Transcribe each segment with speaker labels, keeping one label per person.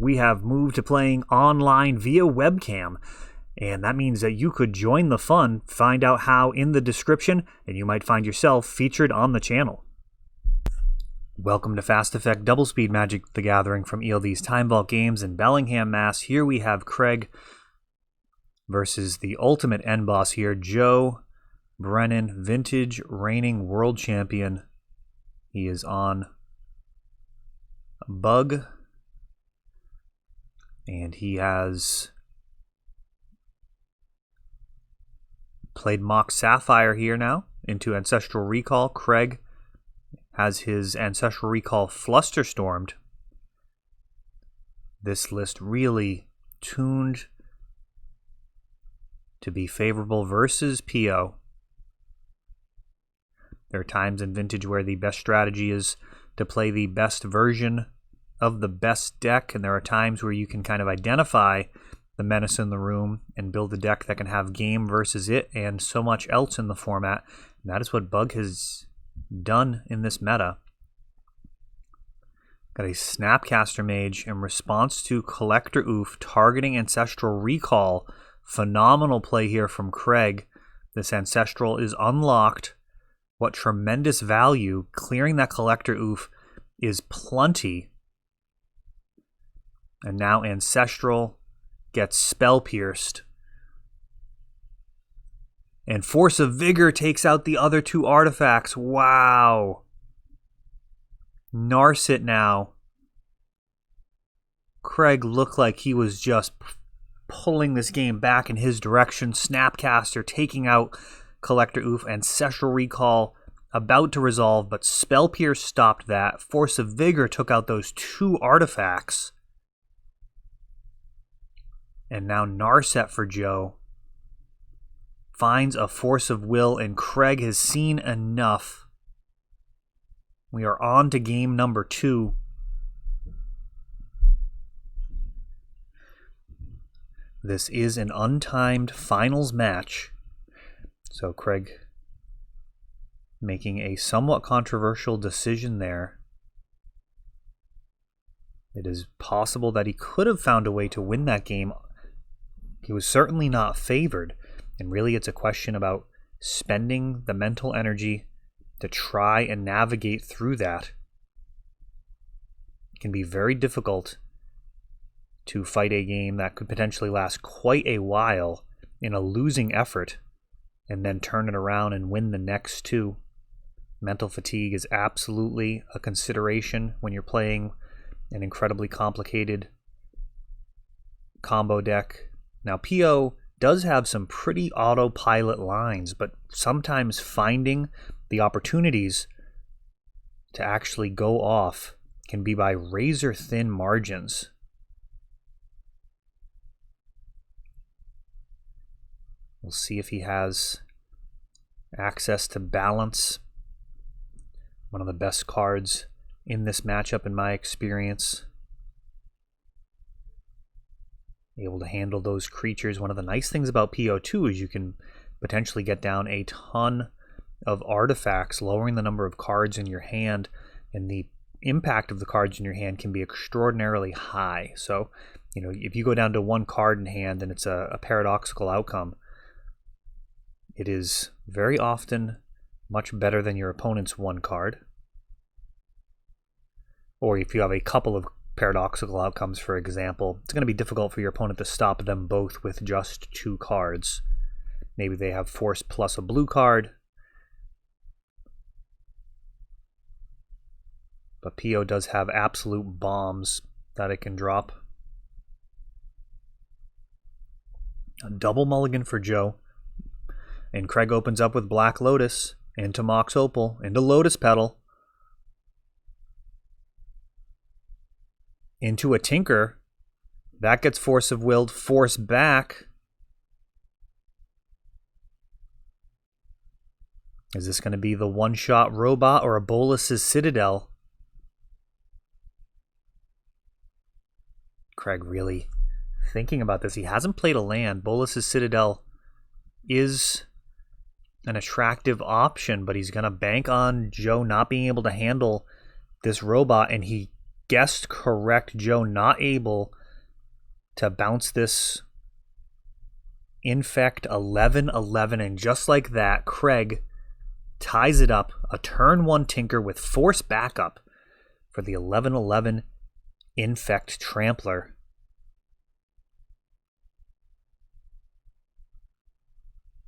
Speaker 1: we have moved to playing online via webcam. And that means that you could join the fun, find out how in the description, and you might find yourself featured on the channel. Welcome to Fast Effect Doublespeed Magic the Gathering from ELD's Time Vault Games in Bellingham, Mass. Here we have Craig versus the ultimate end boss here, Joe Brennan, vintage reigning world champion. He is on Bug, and he has played Mock Sapphire here now into Ancestral Recall. Craig has his Ancestral Recall Flusterstormed. This list really tuned to be favorable versus PO. There are times in Vintage where the best strategy is to play the best version of the best deck, and there are times where you can kind of identify the menace in the room and build a deck that can have game versus it and so much else in the format. And that is what Bug has done in this meta. Got a Snapcaster Mage in response to Collector Oof, targeting Ancestral Recall. Phenomenal play here from Craig. This Ancestral is unlocked. What tremendous value. Clearing that Collector Oof is plenty. And now Ancestral gets Spell Pierced. And Force of Vigor takes out the other two artifacts. Wow. Narset now. Craig looked like he was just pulling this game back in his direction. Snapcaster taking out Collector Oof. Ancestral Recall about to resolve, but Spell Pierce stopped that. Force of Vigor took out those two artifacts. And now Narset for Joe finds a Force of Will, and Craig has seen enough. We are on to game number 2. This is an untimed finals match. So Craig making a somewhat controversial decision there. It is possible that he could have found a way to win that game. He was certainly not favored, and really it's a question about spending the mental energy to try and navigate through that. It can be very difficult to fight a game that could potentially last quite a while in a losing effort and then turn it around and win the next two. Mental fatigue is absolutely a consideration when you're playing an incredibly complicated combo deck. Now, PO does have some pretty autopilot lines, but sometimes finding the opportunities to actually go off can be by razor-thin margins. We'll see if he has access to Balance, one of the best cards in this matchup in my experience. Able to handle those creatures. One of the nice things about PO2 is you can potentially get down a ton of artifacts, lowering the number of cards in your hand, and the impact of the cards in your hand can be extraordinarily high. So, if you go down to one card in hand and it's a paradoxical outcome, it is very often much better than your opponent's one card. Or if you have a couple of paradoxical outcomes, for example, it's going to be difficult for your opponent to stop them both with just 2 cards. Maybe they have Force plus a blue card. But PO does have absolute bombs that it can drop. A double mulligan for Joe. And Craig opens up with Black Lotus into Mox Opal, into Lotus Petal, into a Tinker. That gets Force of Willed, Force back. Is this going to be the one-shot robot or a Bolus's Citadel? Craig really thinking about this. He hasn't played a land. Bolus's Citadel is an attractive option, but he's going to bank on Joe not being able to handle this robot, and he guessed correct, Joe. Not able to bounce this Infect 11-11, and just like that, Craig ties it up. A turn 1 Tinker with Force backup for the 11-11 Infect Trampler.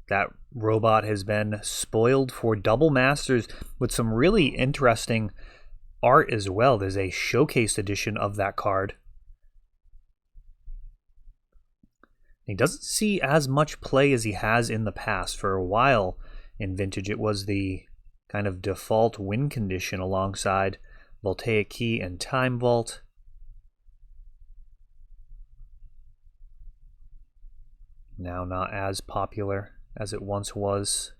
Speaker 1: That robot has been spoiled for double masters with some really interesting art as well. There's a showcased edition of that card. He doesn't see as much play as he has in the past. For a while in Vintage, it was the kind of default win condition alongside Voltaic Key and Time Vault. Now not as popular as it once was.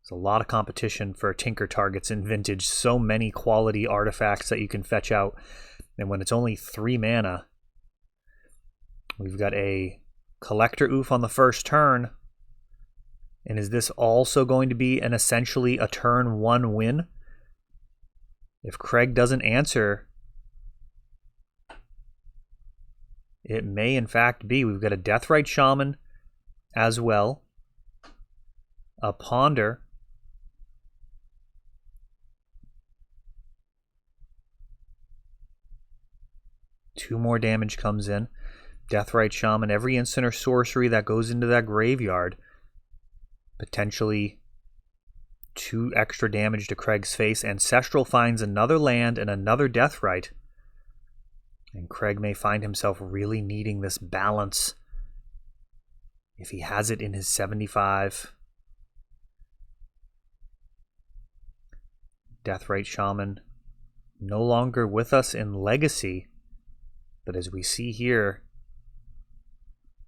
Speaker 1: There's a lot of competition for Tinker targets in Vintage. So many quality artifacts that you can fetch out. And when it's only 3 mana, we've got a Collector Oof on the first turn. And is this also going to be an essentially a turn 1 win? If Craig doesn't answer, it may in fact be. We've got a Deathrite Shaman as well, a Ponder, two more damage comes in. Deathrite Shaman, every instant or sorcery that goes into that graveyard, potentially 2 extra damage to Craig's face. Ancestral finds another land and another Deathrite, and Craig may find himself really needing this balance if he has it in his 75. Deathrite Shaman no longer with us in Legacy, but as we see here,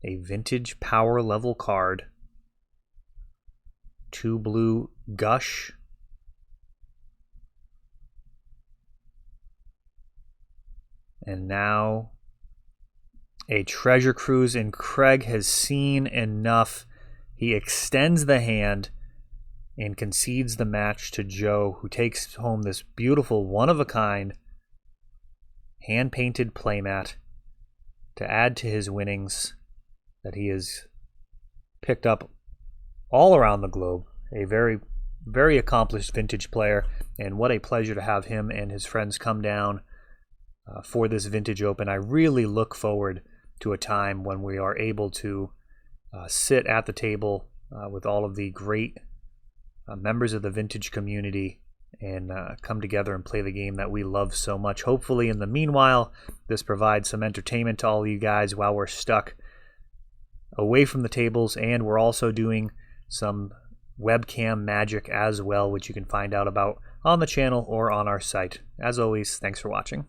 Speaker 1: a Vintage power level card. 2 blue Gush. And now a Treasure Cruise, and Craig has seen enough. He extends the hand and concedes the match to Joe, who takes home this beautiful one-of-a-kind hand-painted playmat to add to his winnings that he has picked up all around the globe. A very, very accomplished Vintage player, and what a pleasure to have him and his friends come down for this Vintage Open. I really look forward to a time when we are able to sit at the table with all of the great members of the Vintage community and come together and play the game that we love so much. Hopefully, in the meanwhile, this provides some entertainment to all of you guys while we're stuck away from the tables, and we're also doing some webcam magic as well, which you can find out about on the channel or on our site. As always, thanks for watching.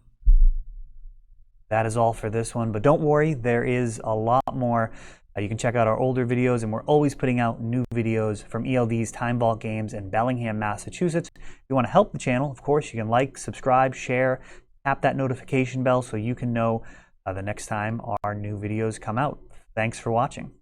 Speaker 1: That is all for this one, but don't worry, there is a lot more. You can check out our older videos, and we're always putting out new videos from ELD's Time Vault Games in Bellingham, Massachusetts. If you want to help the channel, of course, you can like, subscribe, share, tap that notification bell so you can know the next time our new videos come out. Thanks for watching.